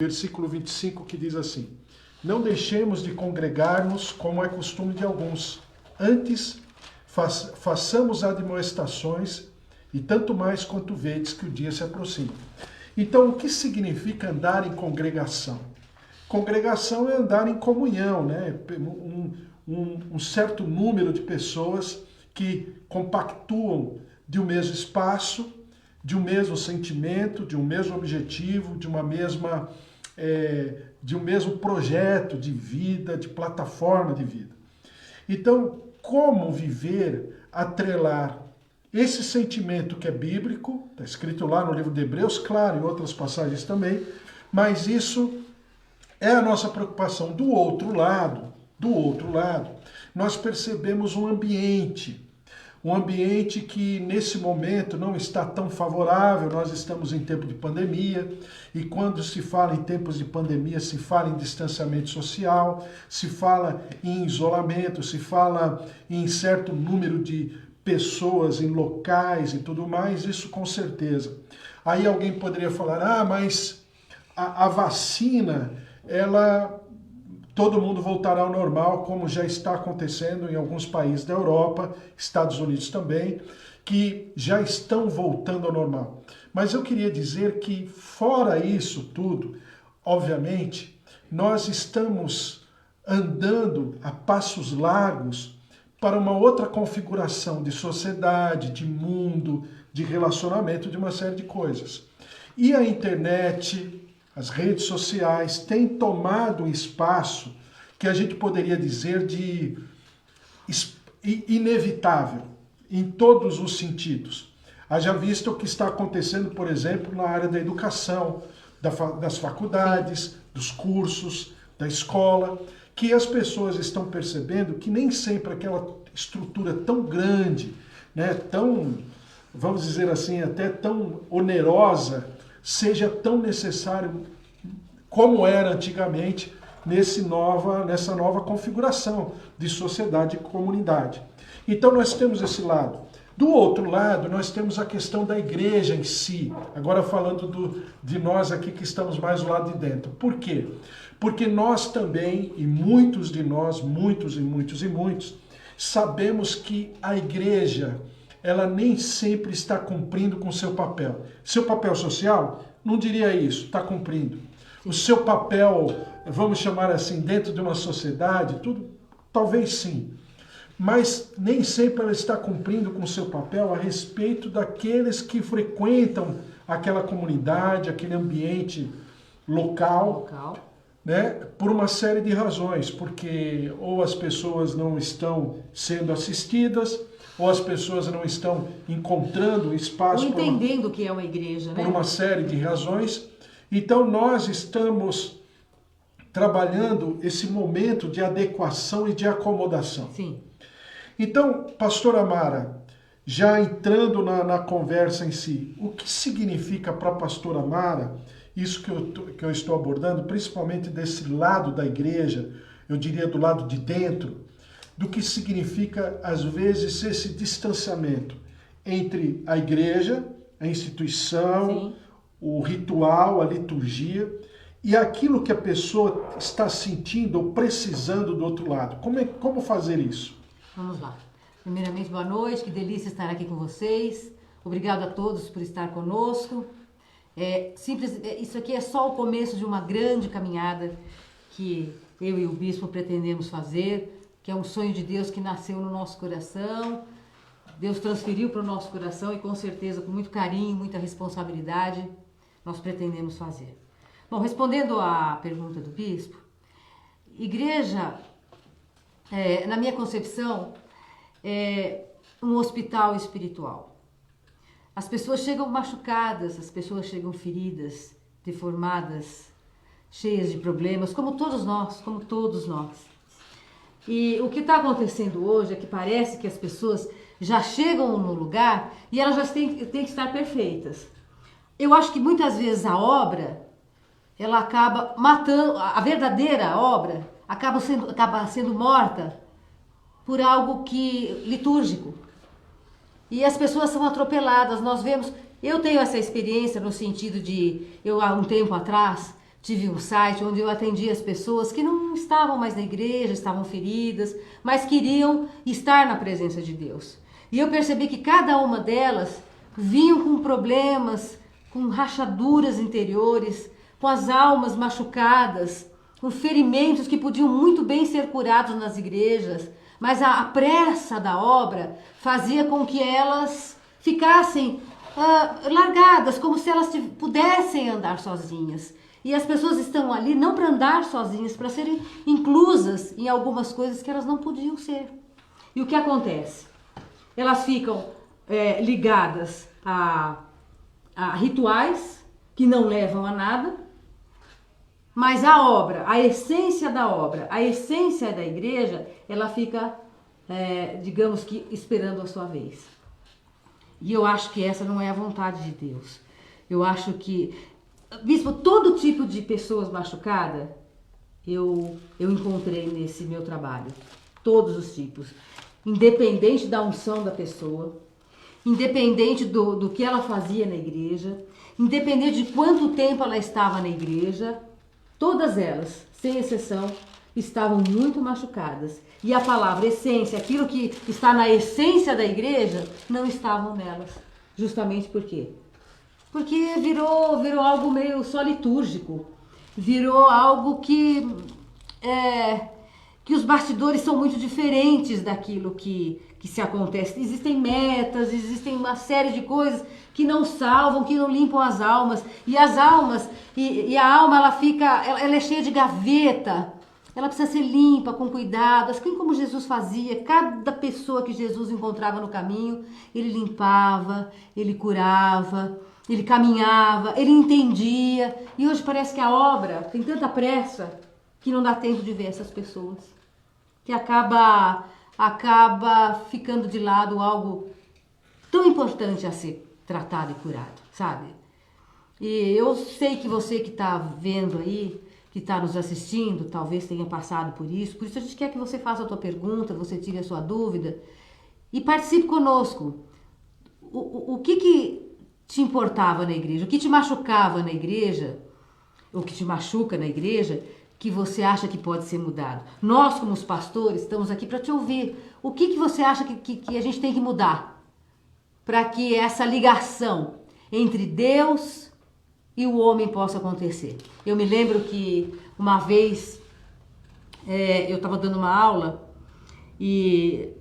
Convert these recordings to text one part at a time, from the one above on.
versículo 25, que diz assim: não deixemos de congregar-nos como é costume de alguns, antes façamos admoestações, e tanto mais quanto vedes que o dia se aproxima. Então, o que significa andar em congregação? Congregação é andar em comunhão, né? Um certo número de pessoas que compactuam de um mesmo espaço, de um mesmo sentimento, de um mesmo objetivo, de um mesmo projeto de vida, de plataforma de vida. Então, como viver, atrelar esse sentimento que é bíblico, está escrito lá no livro de Hebreus, claro, em outras passagens também, mas isso é a nossa preocupação. Do outro lado, nós percebemos um ambiente que nesse momento não está tão favorável. Nós estamos em tempo de pandemia, e quando se fala em tempos de pandemia, se fala em distanciamento social, se fala em isolamento, se fala em certo número de pessoas em locais e tudo mais, isso com certeza. Aí alguém poderia falar, mas a vacina, todo mundo voltará ao normal, como já está acontecendo em alguns países da Europa, Estados Unidos também, que já estão voltando ao normal. Mas eu queria dizer que, fora isso tudo, obviamente, nós estamos andando a passos largos para uma outra configuração de sociedade, de mundo, de relacionamento, de uma série de coisas. E a internet, as redes sociais têm tomado um espaço que a gente poderia dizer de inevitável, em todos os sentidos. Haja visto o que está acontecendo, por exemplo, na área da educação, das faculdades, dos cursos, da escola, que as pessoas estão percebendo que nem sempre aquela estrutura tão grande, né, tão, vamos dizer assim, até tão onerosa, seja tão necessário como era antigamente nessa nova configuração de sociedade e comunidade. Então nós temos esse lado. Do outro lado, nós temos a questão da igreja em si. Agora falando de nós aqui que estamos mais do lado de dentro. Por quê? Porque nós também, e muitos de nós, muitos, sabemos que a igreja, ela nem sempre está cumprindo com seu papel. Seu papel social, não diria isso, está cumprindo. O seu papel, vamos chamar assim, dentro de uma sociedade, tudo, talvez sim. Mas nem sempre ela está cumprindo com o seu papel a respeito daqueles que frequentam aquela comunidade, aquele ambiente local. Né, por uma série de razões, porque ou as pessoas não estão sendo assistidas, ou as pessoas não estão encontrando espaço, ou entendendo o que é uma igreja, né? Por uma série de razões. Então nós estamos trabalhando esse momento de adequação e de acomodação. Sim. Então, pastora Mara, já entrando na conversa em si, o que significa para a pastora Mara isso que eu estou abordando, principalmente desse lado da igreja, eu diria do lado de dentro, do que significa, às vezes, esse distanciamento entre a igreja, a instituição, sim, o ritual, a liturgia, e aquilo que a pessoa está sentindo ou precisando do outro lado. Como fazer isso? Vamos lá. Primeiramente, boa noite, que delícia estar aqui com vocês. Obrigado a todos por estar conosco. Isso aqui é só o começo de uma grande caminhada que eu e o bispo pretendemos fazer, que é um sonho de Deus que nasceu no nosso coração. Deus transferiu para o nosso coração e com certeza, com muito carinho, muita responsabilidade, nós pretendemos fazer. Bom, respondendo à pergunta do bispo, igreja, na minha concepção, é um hospital espiritual. As pessoas chegam machucadas, as pessoas chegam feridas, deformadas, cheias de problemas, como todos nós. E o que está acontecendo hoje é que parece que as pessoas já chegam no lugar e elas já têm que estar perfeitas. Eu acho que muitas vezes a obra, ela acaba matando, a verdadeira obra acaba sendo morta por algo litúrgico. E as pessoas são atropeladas, nós vemos... Eu tenho essa experiência no sentido de... Eu, há um tempo atrás, tive um site onde eu atendia as pessoas que não estavam mais na igreja, estavam feridas, mas queriam estar na presença de Deus. E eu percebi que cada uma delas vinham com problemas, com rachaduras interiores, com as almas machucadas, com ferimentos que podiam muito bem ser curados nas igrejas, mas a pressa da obra fazia com que elas ficassem largadas, como se elas pudessem andar sozinhas. E as pessoas estão ali não para andar sozinhas, para serem inclusas em algumas coisas que elas não podiam ser. E o que acontece? Elas ficam ligadas a rituais que não levam a nada, mas a obra, a essência da obra, a essência da igreja, ela fica, digamos que, esperando a sua vez. E eu acho que essa não é a vontade de Deus. Eu acho que, bispo, todo tipo de pessoas machucadas, eu encontrei nesse meu trabalho. Todos os tipos. Independente da unção da pessoa, independente do que ela fazia na igreja, independente de quanto tempo ela estava na igreja, todas elas, sem exceção, estavam muito machucadas. E a palavra essência, aquilo que está na essência da igreja, não estavam nelas. Justamente por quê? Porque virou algo meio só litúrgico. Virou algo que os bastidores são muito diferentes daquilo que se acontece. Existem metas, existem uma série de coisas que não salvam, que não limpam as almas. E as almas, e a alma, ela é cheia de gaveta. Ela precisa ser limpa, com cuidado, assim como Jesus fazia. Cada pessoa que Jesus encontrava no caminho, ele limpava, ele curava, ele caminhava, ele entendia. E hoje parece que a obra tem tanta pressa que não dá tempo de ver essas pessoas. Que acaba ficando de lado algo tão importante a ser tratado e curado, sabe? E eu sei que você que está vendo aí, que está nos assistindo, talvez tenha passado por isso a gente quer que você faça a tua pergunta, você tire a sua dúvida e participe conosco. O que te importava na igreja, o que te machucava na igreja, o que te machuca na igreja, que você acha que pode ser mudado. Nós, como os pastores, estamos aqui para te ouvir. O que você acha que a gente tem que mudar para que essa ligação entre Deus e o homem possa acontecer? Eu me lembro que uma vez eu estava dando uma aula e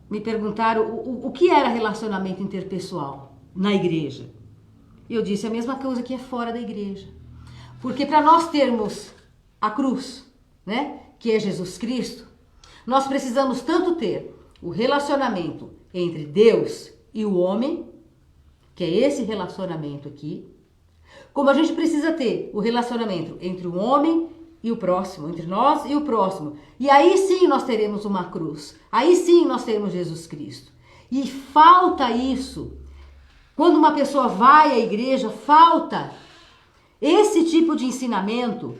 me perguntaram o que era relacionamento interpessoal na igreja. Eu disse a mesma coisa que é fora da igreja. Porque para nós termos a cruz, né, que é Jesus Cristo, nós precisamos tanto ter o relacionamento entre Deus e o homem, que é esse relacionamento aqui, como a gente precisa ter o relacionamento entre o homem e o próximo, entre nós e o próximo. E aí sim nós teremos uma cruz, aí sim nós teremos Jesus Cristo. E falta isso. Quando uma pessoa vai à igreja, falta esse tipo de ensinamento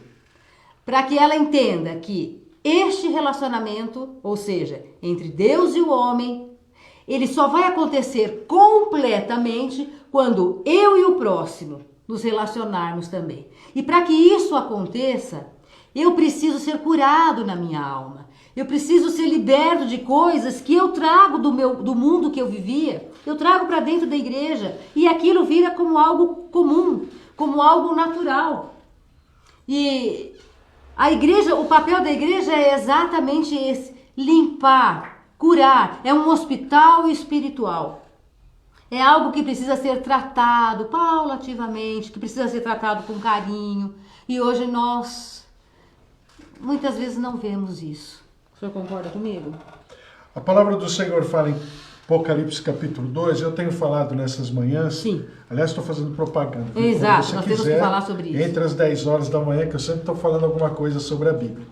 para que ela entenda que este relacionamento, ou seja, entre Deus e o homem, ele só vai acontecer completamente quando eu e o próximo nos relacionarmos também. E para que isso aconteça, eu preciso ser curado na minha alma. Eu preciso ser liberto de coisas que eu trago do mundo que eu vivia. Eu trago para dentro da igreja e aquilo vira como algo comum, como algo natural. E a igreja, o papel da igreja é exatamente esse: limpar, curar. É um hospital espiritual. É algo que precisa ser tratado paulativamente, que precisa ser tratado com carinho. E hoje nós, muitas vezes, não vemos isso. O senhor concorda comigo? A palavra do Senhor fala em Apocalipse capítulo 2, eu tenho falado nessas manhãs. Sim. Aliás, estou fazendo propaganda. Exato, nós temos que falar sobre isso. Entre as 10 horas da manhã, que eu sempre estou falando alguma coisa sobre a Bíblia.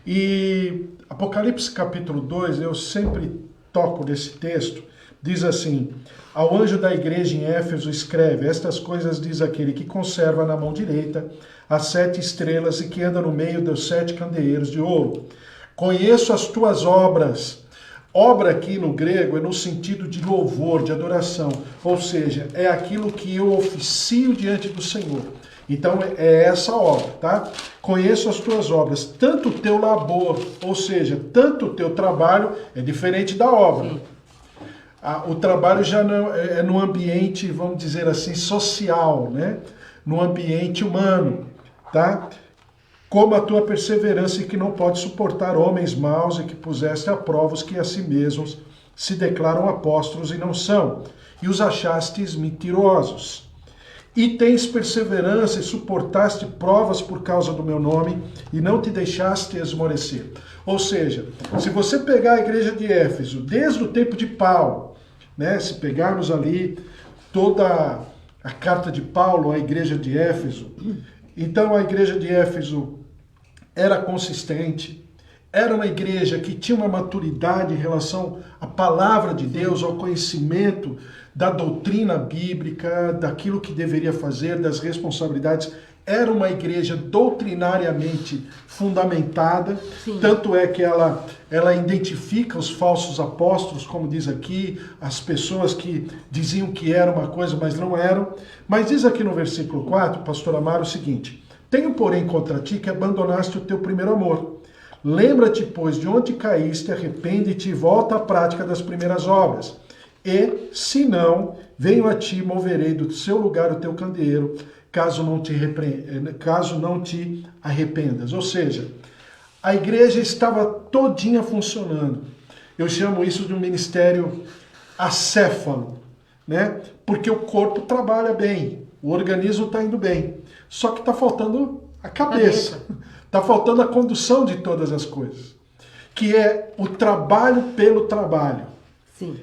E Apocalipse capítulo 2, eu sempre toco nesse texto, diz assim: ao anjo da igreja em Éfeso escreve, estas coisas diz aquele que conserva na mão direita as 7 estrelas e que anda no meio dos 7 candeeiros de ouro. Conheço as tuas obras, Obra aqui no grego é no sentido de louvor, de adoração, ou seja, é aquilo que eu oficio diante do Senhor. Então é essa obra, tá? Conheço as tuas obras, tanto o teu labor, ou seja, tanto o teu trabalho é diferente da obra. Sim. O trabalho já não é no ambiente, vamos dizer assim, social, né? No ambiente humano, tá? Como a tua perseverança e que não pode suportar homens maus e que puseste a prova os que a si mesmos se declaram apóstolos e não são, e os achastes mentirosos. E tens perseverança e suportaste provas por causa do meu nome e não te deixaste esmorecer. Ou seja, se você pegar a igreja de Éfeso, desde o tempo de Paulo, né, se pegarmos ali toda a carta de Paulo à igreja de Éfeso, então a igreja de Éfeso era consistente, era uma igreja que tinha uma maturidade em relação à palavra de Deus, ao conhecimento da doutrina bíblica, daquilo que deveria fazer, das responsabilidades. Era uma igreja doutrinariamente fundamentada, Sim. Tanto é que ela identifica os falsos apóstolos, como diz aqui, as pessoas que diziam que era uma coisa, mas não eram. Mas diz aqui no versículo 4, pastor Amaro, o seguinte: tenho, porém, contra ti que abandonaste o teu primeiro amor. Lembra-te, pois, de onde caíste, arrepende-te e volta à prática das primeiras obras. E, se não, venho a ti e moverei do seu lugar o teu candeeiro, caso não te arrependas. Ou seja, a igreja estava todinha funcionando. Eu chamo isso de um ministério acéfalo, né? Porque o corpo trabalha bem, o organismo está indo bem. Só que está faltando a cabeça. Está faltando a condução de todas as coisas. Que é o trabalho pelo trabalho. Sim.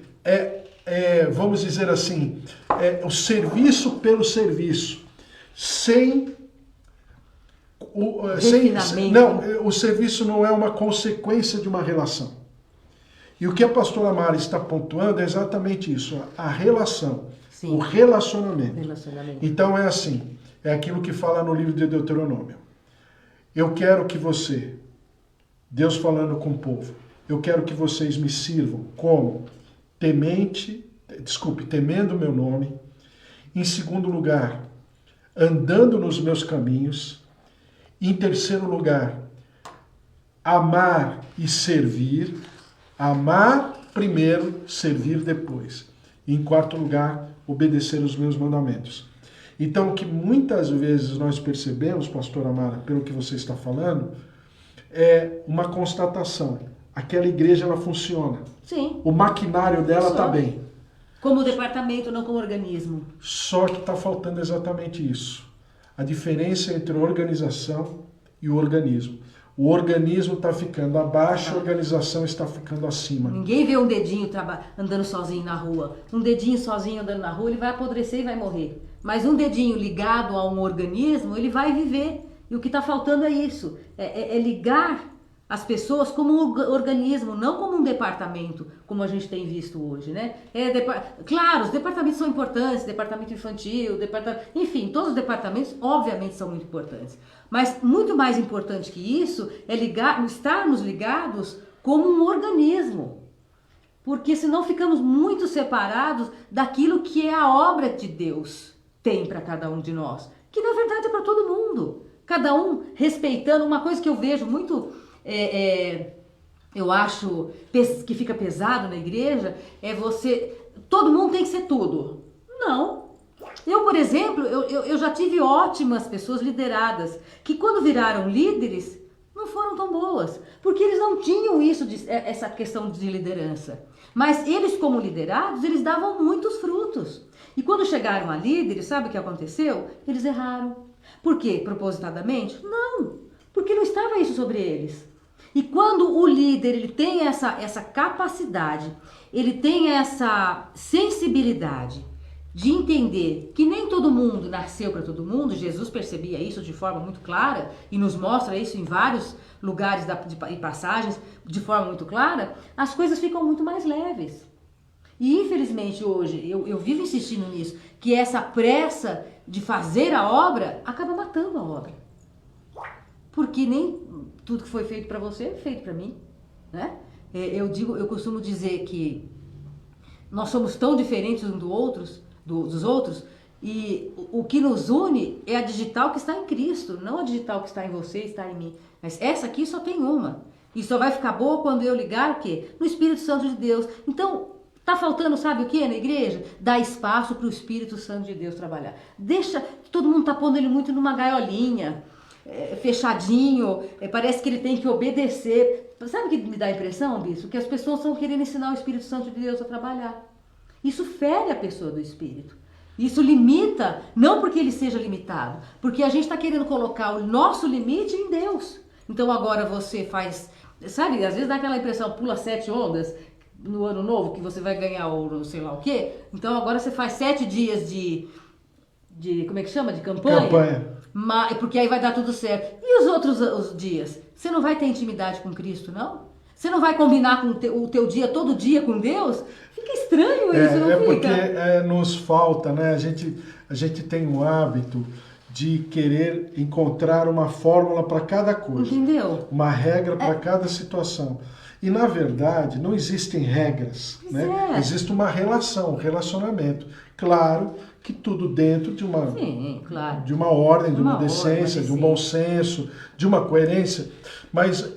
Vamos dizer assim, o serviço pelo serviço. O serviço não é uma consequência de uma relação. E o que a pastora Mara está pontuando é exatamente isso, a relação, Sim. o relacionamento. Então é assim, é aquilo que fala no livro de Deuteronômio. Eu quero que você, Deus falando com o povo, eu quero que vocês me sirvam como temendo o meu nome. Em segundo lugar, andando nos meus caminhos. Em terceiro lugar, amar e servir. Amar primeiro, servir depois. E em quarto lugar, obedecer os meus mandamentos. Então, o que muitas vezes nós percebemos, pastor Amara, pelo que você está falando, é uma constatação. Aquela igreja, ela funciona. Sim. O maquinário dela está bem. Como departamento, não como organismo. Só que está faltando exatamente isso. A diferença entre a organização e o organismo. O organismo está ficando abaixo, a organização está ficando acima. Ninguém vê um dedinho andando sozinho na rua. Um dedinho sozinho andando na rua, ele vai apodrecer e vai morrer. Mas um dedinho ligado a um organismo, ele vai viver. E o que está faltando é isso. É ligar as pessoas como um organismo, não como um departamento, como a gente tem visto hoje, né? Claro, os departamentos são importantes, departamento infantil, enfim, todos os departamentos, obviamente, são muito importantes. Mas muito mais importante que isso é estarmos ligados como um organismo. Porque senão ficamos muito separados daquilo que é a obra de Deus tem para cada um de nós. Que na verdade é para todo mundo. Cada um respeitando. Uma coisa que eu vejo muito... eu acho que fica pesado na igreja, todo mundo tem que ser tudo. Não. Eu, por exemplo, eu já tive ótimas pessoas lideradas, que quando viraram líderes, não foram tão boas, porque eles não tinham essa questão de liderança. Mas eles, como liderados, eles davam muitos frutos. E quando chegaram a líderes, sabe o que aconteceu? Eles erraram. Por quê? Propositadamente? Não. Porque não estava isso sobre eles. E quando o líder ele tem essa capacidade, ele tem essa sensibilidade de entender que nem todo mundo nasceu para todo mundo, Jesus percebia isso de forma muito clara e nos mostra isso em vários lugares e passagens de forma muito clara, as coisas ficam muito mais leves. E infelizmente hoje, eu vivo insistindo nisso, que essa pressa de fazer a obra acaba matando a obra. Porque nem tudo que foi feito para você é feito para mim, né? Eu costumo dizer que nós somos tão diferentes uns dos outros, e o que nos une é a digital que está em Cristo, não a digital que está em você, está em mim. Mas essa aqui só tem uma. E só vai ficar boa quando eu ligar o quê? No Espírito Santo de Deus. Então, tá faltando, sabe o que na igreja? Dar espaço para o Espírito Santo de Deus trabalhar. Deixa, todo mundo tá pondo ele muito numa gaiolinha, fechadinho, parece que ele tem que obedecer. Sabe o que me dá a impressão, bispo? Que as pessoas estão querendo ensinar o Espírito Santo de Deus a trabalhar. Isso fere a pessoa do Espírito. Isso limita, não porque ele seja limitado, porque a gente está querendo colocar o nosso limite em Deus. Então agora você faz, sabe, às vezes dá aquela impressão, pula 7 ondas no ano novo, que você vai ganhar ouro, sei lá o quê. Então agora você faz 7 dias de como é que chama? De campanha. Porque aí vai dar tudo certo. E os outros os dias? Você não vai ter intimidade com Cristo, não? Você não vai combinar com o teu dia, todo dia com Deus? Fica estranho isso, não fica? Porque nos falta, né? A gente tem um hábito de querer encontrar uma fórmula para cada coisa. Entendeu? Uma regra para cada situação. E, na verdade, não existem regras, né? Existe uma relação, um relacionamento. Claro que tudo dentro de uma, de uma ordem, de uma decência, de um bom senso, de uma coerência. Mas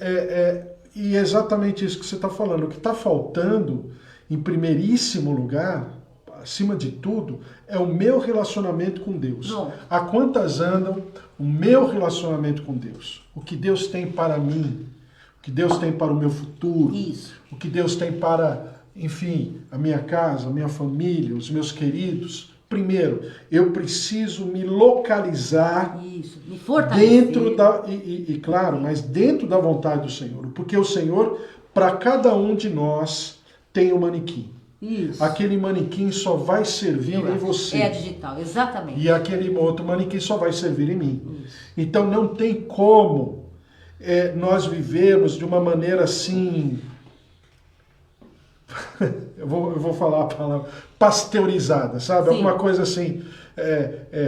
e é exatamente isso que você está falando. O que está faltando, em primeiríssimo lugar, acima de tudo, é o meu relacionamento com Deus. A quantas andam o meu relacionamento com Deus? O que Deus tem para mim? O que Deus tem para o meu futuro? O que Deus tem para, enfim, a minha casa, a minha família, os meus queridos? Primeiro, eu preciso me localizar me fortalecer. dentro claro, mas dentro da vontade do Senhor. Porque o Senhor, para cada um de nós, tem um manequim. Aquele manequim só vai servir em você. É a digital, exatamente. E aquele outro manequim só vai servir em mim. Então não tem como nós vivermos de uma maneira assim... eu vou falar a palavra pasteurizada, sabe? Sim. Alguma coisa assim,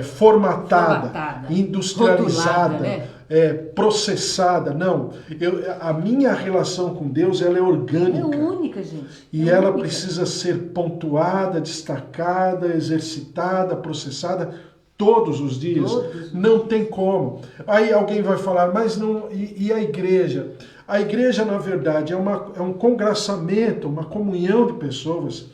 formatada, industrializada, rotulada, processada. Não, a minha relação com Deus, ela é orgânica. É única, gente. E ela precisa ser pontuada, destacada, exercitada, processada todos os dias. Não tem como. Aí alguém vai falar, mas não... E a igreja? A igreja, na verdade, é um congraçamento, uma comunhão de pessoas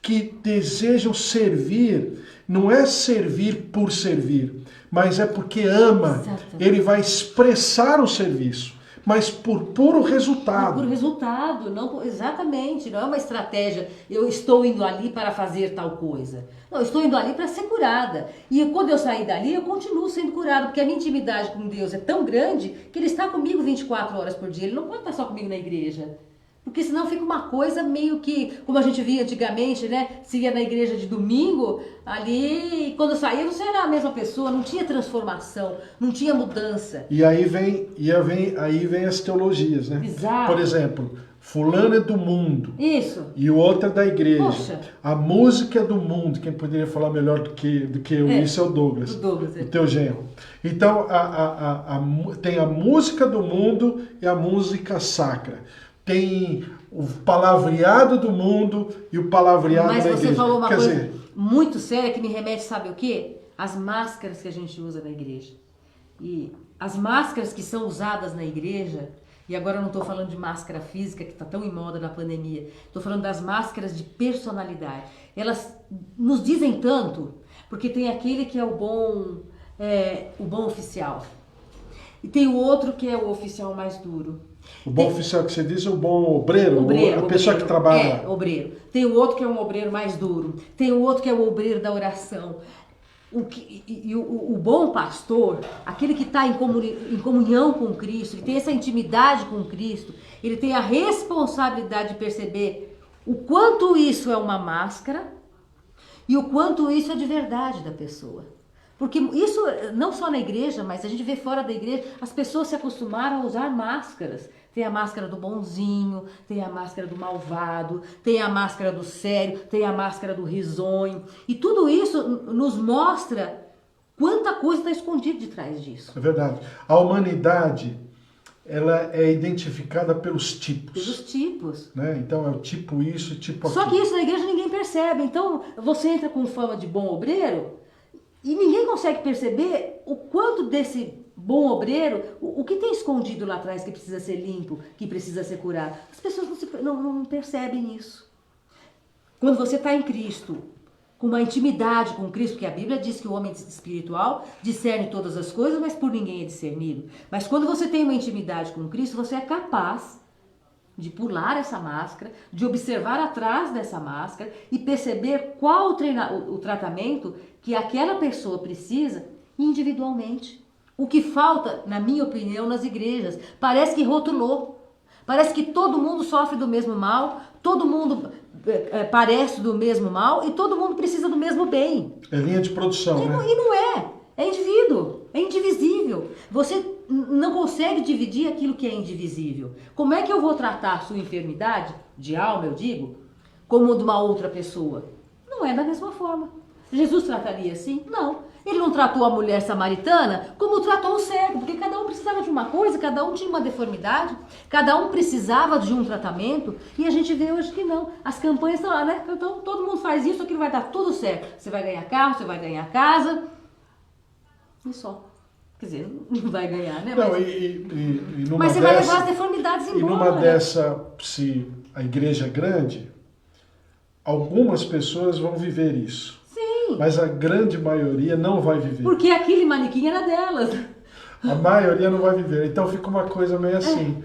que desejam servir. Não é servir por servir, mas é porque ama. Ele vai expressar o serviço, mas por puro resultado. Por resultado, não, exatamente. Não é uma estratégia, eu estou indo ali para fazer tal coisa. Não, eu estou indo ali para ser curada. E quando eu sair dali, eu continuo sendo curada, porque a minha intimidade com Deus é tão grande que Ele está comigo 24 horas por dia. Ele não pode estar só comigo na igreja. Porque senão fica uma coisa meio que, como a gente via antigamente, né? Se ia na igreja de domingo, ali, e quando saía, você era a mesma pessoa, não tinha transformação, não tinha mudança. E aí vem as teologias, né? Exato. Por exemplo, fulano é do mundo. Isso. E o outro é da igreja. Poxa. A música é do mundo. Quem poderia falar melhor do que eu? Isso é o Douglas. O teu genro. Então, tem a música do mundo e a música sacra. Tem o palavreado do mundo e o palavreado da igreja. Mas você falou uma coisa muito séria que me remete, sabe o quê? As máscaras que a gente usa na igreja. E as máscaras que são usadas na igreja, e agora eu não estou falando de máscara física, que está tão em moda na pandemia, estou falando das máscaras de personalidade. Elas nos dizem tanto, porque tem aquele que é o bom oficial. E tem o outro que é o oficial mais duro. O bom oficial que você diz é o bom obreiro, a pessoa que trabalha. Obreiro. Tem o outro que é um obreiro mais duro. Tem o outro que é o obreiro da oração. O bom pastor, aquele que está em comunhão com Cristo, que tem essa intimidade com Cristo, ele tem a responsabilidade de perceber o quanto isso é uma máscara e o quanto isso é de verdade da pessoa. Porque isso, não só na igreja, mas a gente vê fora da igreja, as pessoas se acostumaram a usar máscaras. Tem a máscara do bonzinho, tem a máscara do malvado, tem a máscara do sério, tem a máscara do risonho. E tudo isso nos mostra quanta coisa está escondida de trás disso. É verdade. A humanidade, ela é identificada pelos tipos. Pelos tipos. Né? Então é o tipo isso e tipo Só aquilo. que isso na igreja ninguém percebe. Então você entra com fama de bom obreiro e ninguém consegue perceber o quanto desse bom obreiro, o que tem escondido lá atrás que precisa ser limpo, que precisa ser curado. As pessoas não percebem isso. Quando você está em Cristo, com uma intimidade com Cristo, porque a Bíblia diz que o homem espiritual discerne todas as coisas, mas por ninguém é discernido. Mas quando você tem uma intimidade com Cristo, você é capaz de pular essa máscara, de observar atrás dessa máscara e perceber qual o tratamento que aquela pessoa precisa individualmente. O que falta, na minha opinião, nas igrejas, parece que rotulou. Parece que todo mundo sofre do mesmo mal, todo mundo parece do mesmo mal e todo mundo precisa do mesmo bem. É linha de produção, né? E não é. É indivíduo, é indivisível. Você não consegue dividir aquilo que é indivisível. Como é que eu vou tratar a sua enfermidade, de alma eu digo, como de uma outra pessoa? Não é da mesma forma. Jesus trataria assim? Não. Ele não tratou a mulher samaritana como tratou o cego, porque cada um precisava de uma coisa, cada um tinha uma deformidade, cada um precisava de um tratamento, e a gente vê hoje que não. As campanhas estão lá, né? Então todo mundo faz isso, aquilo vai dar tudo certo. Você vai ganhar carro, você vai ganhar casa, e só. Quer dizer, não vai ganhar, né? Não, mas você vai levar as deformidades embora. E numa dessa, se a igreja é grande, algumas pessoas vão viver isso. Mas a grande maioria não vai viver. Porque aquele manequim era delas. A maioria não vai viver. Então fica uma coisa meio assim,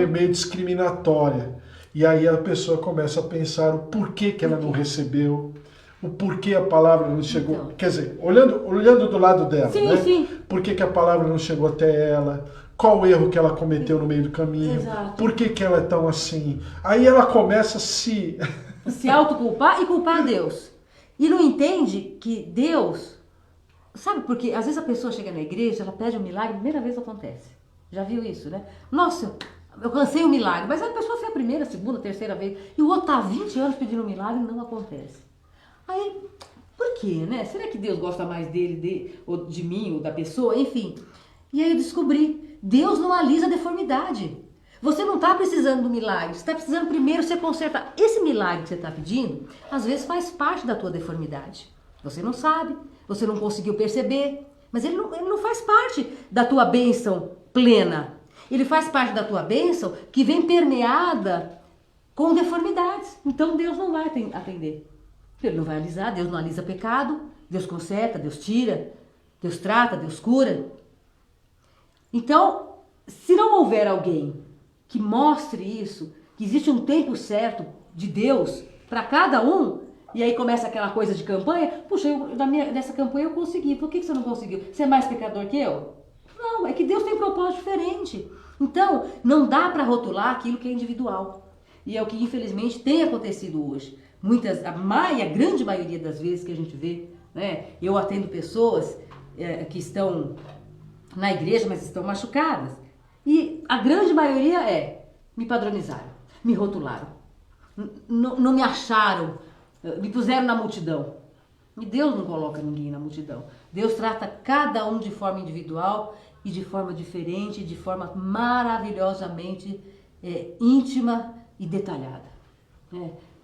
meio discriminatória. E aí a pessoa começa a pensar o porquê que ela não recebeu, o porquê a palavra não chegou. Então. Quer dizer, olhando do lado dela, sim, né? Sim. Por que a palavra não chegou até ela? Qual o erro que ela cometeu no meio do caminho? Exato. Por que ela é tão assim? Aí ela começa a se autoculpar e culpar a Deus. E não entende que Deus... Sabe, porque às vezes a pessoa chega na igreja, ela pede um milagre, a primeira vez acontece. Já viu isso, né? Nossa, eu cansei um milagre. Mas a pessoa foi a primeira, segunda, terceira vez. E o outro tá há 20 anos pedindo um milagre e não acontece. Aí, por quê, né? Será que Deus gosta mais dele, ou de mim, ou da pessoa? Enfim. E aí eu descobri, Deus não alisa a deformidade. Você não está precisando do milagre, você está precisando primeiro você consertar. Esse milagre que você está pedindo, às vezes faz parte da tua deformidade. Você não sabe, você não conseguiu perceber, mas ele não faz parte da tua bênção plena. Ele faz parte da tua bênção que vem permeada com deformidades. Então Deus não vai atender. Ele não vai alisar, Deus não alisa pecado, Deus conserta, Deus tira, Deus trata, Deus cura. Então, se não houver alguém que mostre isso, que existe um tempo certo de Deus para cada um, e aí começa aquela coisa de campanha, puxa, nessa campanha eu consegui, por que você não conseguiu? Você é mais pecador que eu? Não, é que Deus tem um propósito diferente. Então, não dá para rotular aquilo que é individual. E é o que infelizmente tem acontecido hoje. A grande maioria das vezes que a gente vê, né, eu atendo pessoas que estão na igreja, mas estão machucadas. E a grande maioria me padronizaram, me rotularam, não me acharam, me puseram na multidão. E Deus não coloca ninguém na multidão. Deus trata cada um de forma individual e de forma diferente, de forma maravilhosamente íntima e detalhada.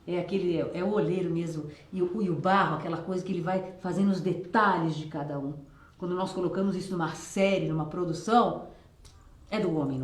É o olheiro mesmo, e o barro, aquela coisa que ele vai fazendo os detalhes de cada um. Quando nós colocamos isso numa série, numa produção, é do homem, não é?